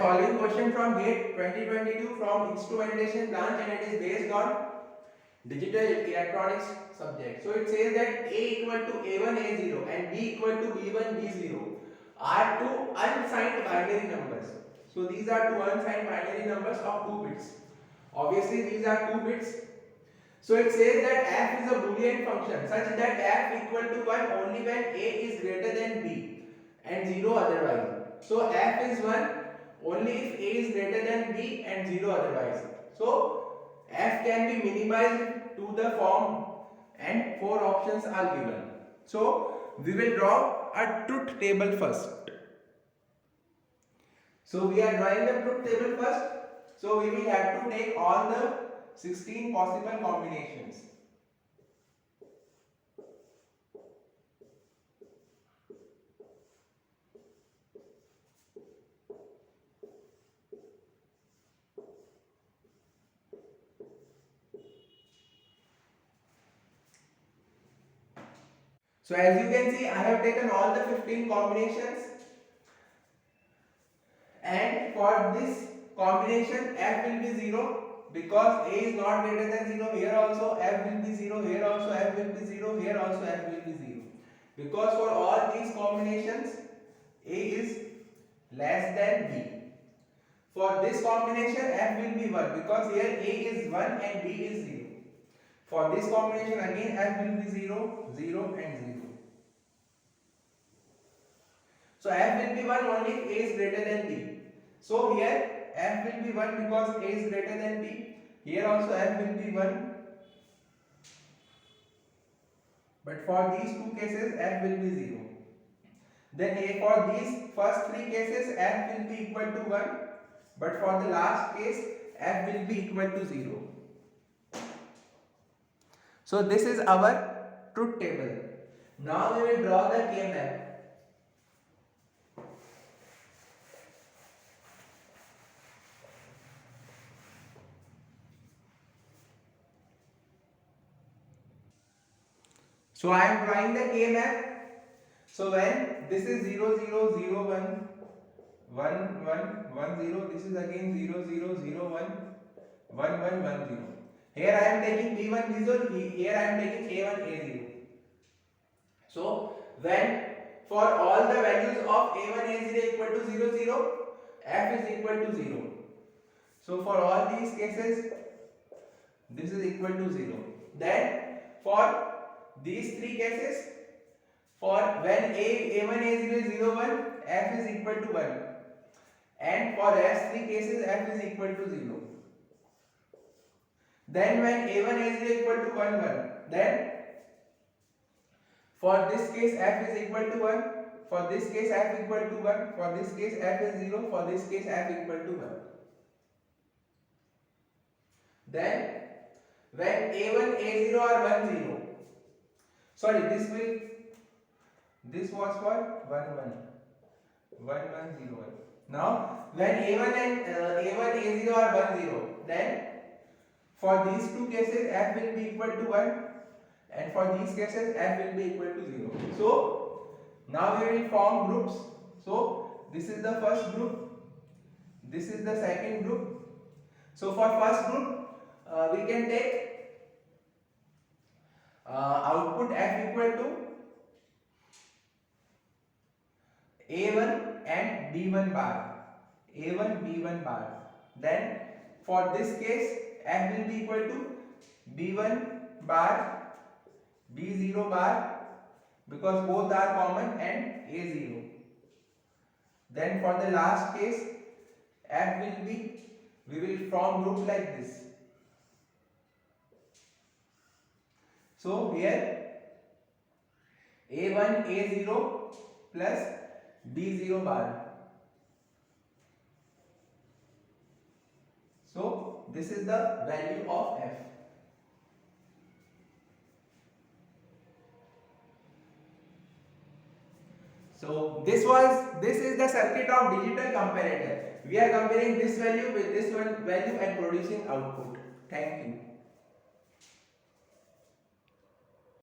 following question from GATE 2022 from Instrumentation branch, and it is based on digital electronics subject. So it says that A equal to A1 A0 and B equal to B1 B0 are two unsigned binary numbers. So these are two unsigned binary numbers of 2 bits. Obviously these are 2 bits. So it says that f is a Boolean function such that f equal to 1 only when A is greater than B and 0 otherwise. So f is 1 only if A is greater than B and 0 otherwise. So f can be minimized to the form and 4 options are given. So we will draw a truth table first. So we are drawing the truth table first. So we will have to take all the 16 possible combinations. So as you can see, I have taken all the 15 combinations, and for this combination f will be 0 because A is not greater than 0. Here also f will be 0, here also f will be 0, here also f will be 0. Because for all these combinations A is less than B. For this combination f will be 1 because here A is 1 and B is 0. For this combination again f will be 0, 0 and 0. So f will be 1 only if A is greater than B. So here f will be 1 because A is greater than B. Here also f will be 1. But for these two cases f will be 0. Then for these first three cases f will be equal to 1. But for the last case f will be equal to 0. So this is our truth table. Now we will draw the K-map. So I am drawing the K-map. So when this is 0 0 0 1 1 1 1 0, this is again 0 0 0 1 1 1 1 0. Here I am taking B1 B0, here I am taking A1 A0. So when for all the values of A1 A0 equal to 0 0, f is equal to 0. So for all these cases this is equal to 0. Then for these three cases, for when A1 A0 is 0 1, f is equal to 1. And for rest three cases f is equal to 0. Then when A1 A0 equal to 1 1, then for this case f is equal to 1, for this case f equal to 1, for this case f is 0, for this case f equal to 1. Then when A1 A0 are 1 0, sorry, this was for 1 1 0 1. Now when A1 and A1 A0 are 1 0, then for these two cases f will be equal to 1, and for these cases f will be equal to 0. So now we will form groups. So this is the first group, this is the second group. So for first group we can take output f equal to A1 and B1 bar, A1 B1 bar. Then for this case f will be equal to B1 bar B0 bar because both are common and A0. Then for the last case f will be, we will form group like this. So here A1 A0 plus B0 bar. So this is the value of f. So this is the circuit of digital comparator. We are comparing this value with this one value and producing output. Thank you.